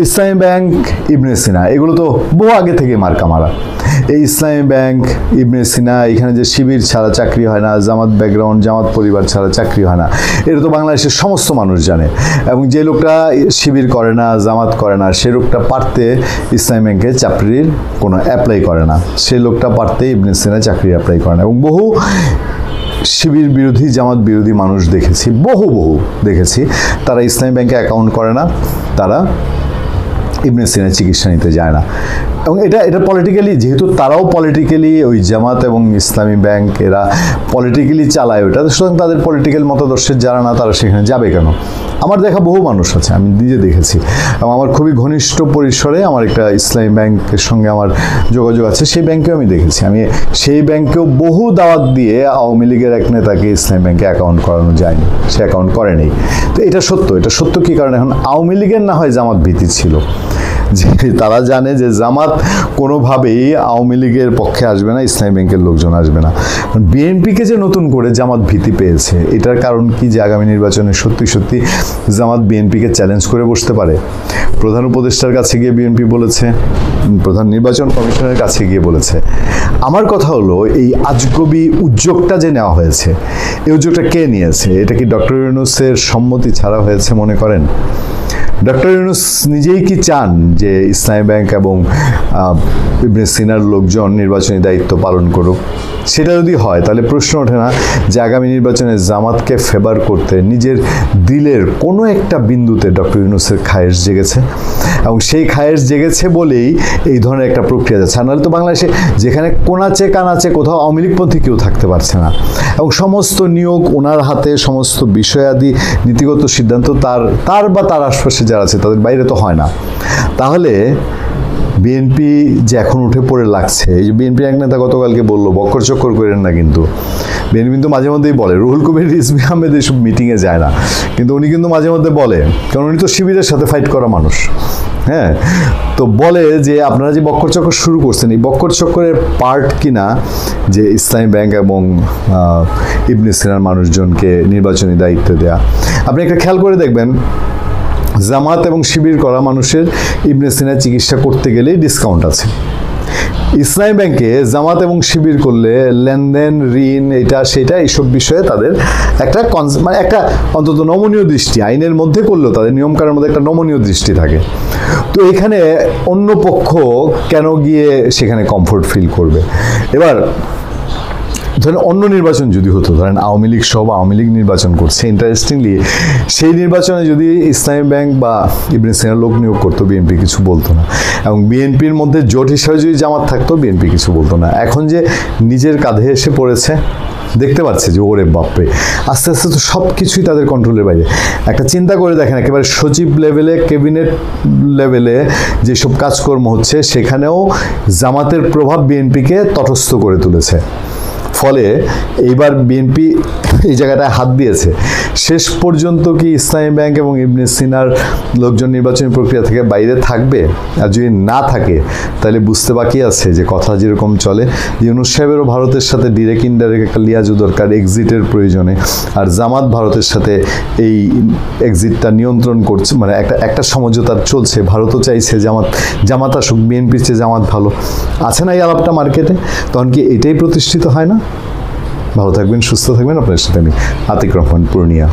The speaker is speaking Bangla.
ইসলামী ব্যাংক, ইবনে সিনা, এগুলো তো বহু আগে থেকে মার্কা মারা। এই ইসলামী ব্যাংক, ইবনে সিনা, এখানে যে শিবির ছাড়া চাকরি হয় না, জামাত ব্যাকগ্রাউন্ড, জামাত পরিবার ছাড়া চাকরি হয় না, এটা তো বাংলাদেশের সমস্ত মানুষ জানে। এবং যে লোকটা শিবির করে না, জামাত করে না, সে লোকটা পারতে ইসলামী ব্যাংকে চাকরির কোনো অ্যাপ্লাই করে না, সে লোকটা পারতে ইবনে সিনা চাকরির অ্যাপ্লাই করে না। এবং বহু শিবির বিরোধী, জামাত বিরোধী মানুষ দেখেছি, বহু দেখেছি, তারা ইসলামী ব্যাংকে অ্যাকাউন্ট করে না, তারা ইবনে সিনার চিকিৎসা নিতে যায় না। এবং এটা পলিটিক্যালি, যেহেতু তারাও পলিটিক্যালি ওই জামাত এবং ইসলামী ব্যাংক এরা পলিটিক্যালি চালায় ওটা, সুতরাং তাদের পলিটিক্যাল মতাদর্শের যারা না তারা সেখানে যাবে কেন? আমার দেখা বহু মানুষ আছে, আমি নিজে দেখেছি, এবং আমার খুবই ঘনিষ্ঠ পরিসরে আমার একটা ইসলামী ব্যাংকের সঙ্গে আমার যোগাযোগ আছে, সেই ব্যাংকেও আমি দেখেছি। আমি সেই ব্যাংকেও বহু দাওয়াত দিয়ে আওয়ামী লীগের এক নেতাকে ইসলামী ব্যাংকে অ্যাকাউন্ট করানো যায়নি, সে অ্যাকাউন্ট করেনি। তো এটা সত্য কী কারণে? এখন আওয়ামী লীগের না হয় জামাত ভীতি ছিল, যে তারা জানে যে জামাত কোনোভাবেই আওয়ামী লীগের পক্ষে আসবে না, ইসলামী ব্যাংকের লোকজন আসবে না। বিএনপিকে যে নতুন করে জামাত ভীতি পেয়েছে, এটার কারণ কি যে আগামী নির্বাচনে সত্যি জামাত বিএনপিকে চ্যালেঞ্জ করে বসতে পারে? প্রধান উপদেষ্টার কাছে গিয়ে বিএনপি বলেছে, প্রধান নির্বাচন কমিশনের কাছে গিয়ে বলেছে। আমার কথা হলো, এই আজগবি উদ্যোগটা যে নেওয়া হয়েছে, এই উদ্যোগটা কে নিয়েছে? এটা কি ডক্টর ইউনূসের সম্মতি ছাড়া হয়েছে মনে করেন? ডক্টর ইউনূস নিজেই কি চান যে ইসলামী ব্যাংক এবং ইবনে সিনার লোকজন নির্বাচনী দায়িত্ব পালন করুক? সেটা যদি হয় তাহলে প্রশ্ন ওঠে না যে আগামী নির্বাচনে জামাতকে ফেভার করতে নিজের দিলের কোনো একটা বিন্দুতে ডক্টর ইউনূসের খায়েশ জেগেছে, এবং সেই খায়েশ জেগেছে বলেই এই ধরনের একটা প্রক্রিয়া যাচ্ছে। আর নাহলে তো বাংলাদেশে যেখানে কোনাচে কানাচে কোথাও আওয়ামী লীগপন্থী কেউ থাকতে পারছে না, এবং সমস্ত নিয়োগ ওনার হাতে, সমস্ত বিষয়াদি নীতিগত সিদ্ধান্ত তার আশপাশে যারা আছে তাদের বাইরে তো হয় না। তাহলে বিএনপি যে এখন উঠে পড়ে লাগছে, এই যে বিএনপির এক নেতা গতকালকে বললো, বক্কর চক্কর করেন না, কিন্তু বিএনপি কিন্তু মাঝে মধ্যেই বলে, রুহুল কবির রিজভী আহমেদ এইসব মিটিংয়ে যায় না, কিন্তু উনি কিন্তু মাঝে মধ্যে বলে, কারণ উনি তো শিবিরের সাথে ফাইট করা মানুষ। হ্যাঁ, তো বলে যে আপনারা যে বক্কর চক্কর শুরু করছেন, এই বক্কর চক্করের পার্ট কিনা যে ইসলামী ব্যাংক এবং ইবনে সিনার মানুষজনকে নির্বাচনী দায়িত্ব দেয়া। আপনি একটা খেয়াল করে দেখবেন, জামাত এবং শিবির করা মানুষের ইবনে সিনা চিকিৎসা করতে গেলেই ডিসকাউন্ট আছে। ইসলামী ব্যাংকে জামাত এবং শিবির করলে লেনদেন, ঋণ, এটা সেটা, এইসব বিষয়ে তাদের একটা মানে একটা অন্তত নমনীয় দৃষ্টি, আইনের মধ্যে করলেও তাদের নিয়মকানুনের মধ্যে একটা নমনীয় দৃষ্টি থাকে। তো এখানে অন্য পক্ষ কেন গিয়ে সেখানে কমফোর্ট ফিল করবে? এবার ধরেন অন্য নির্বাচন যদি হতো, ধরেন আওয়ামী লীগ সব আওয়ামী লীগ নির্বাচন করছে, ইন্টারেস্টিংলি সেই নির্বাচনে যদি ইসলামী ব্যাংক বা ইবনে সিনার লোক নিয়োগ করতো, বিএনপি কিছু বলতো না, এবং বিএনপির মধ্যে জোট হিসাবে যদি জামাত থাকতো, বিএনপি কিছু বলতো না। এখন যে নিজের কাঁধে এসে পড়েছে, দেখতে পাচ্ছে যে ওরে বাপরে, আস্তে আস্তে তো সব কিছুই তাদের কন্ট্রোলের বাইরে। একটা চিন্তা করে দেখেন, একেবারে সচিব লেভেলে, ক্যাবিনেট লেভেলে যেসব কাজকর্ম হচ্ছে, সেখানেও জামাতের প্রভাব বিএনপিকে তটস্থ করে তুলেছে। ফলে এইবার বিএনপি এই জায়গাটায় হাত দিয়েছে। শেষ পর্যন্ত কি ইসলামী ব্যাংক এবং ইবনে সিনার লোকজন নির্বাচনী প্রক্রিয়া থেকে বাইরে থাকবে? আর যদি না থাকে তাহলে বুঝতে বাকি আছে যে কথা যেরকম চলে, ইউনূস সাহেবেরও ভারতের সাথে ডিরেক্ট ইনডাইরেক্ট একটা লিয়াজু দরকার এক্সিটের প্রয়োজনে, আর জামাত ভারতের সাথে এই এক্সিটটা নিয়ন্ত্রণ করছে, মানে একটা সমঝোতা চলছে। ভারতও চাইছে জামাত আসুক, বিএনপির চেয়ে জামাত ভালো, আছে না এই আলাপটা মার্কেটে? তখন কি এটাই প্রতিষ্ঠিত হয় না? ভালো থাকবেন, সুস্থ থাকবেন। আপনার সাথে আমি আতিক রহমান, পূর্ণিয়া।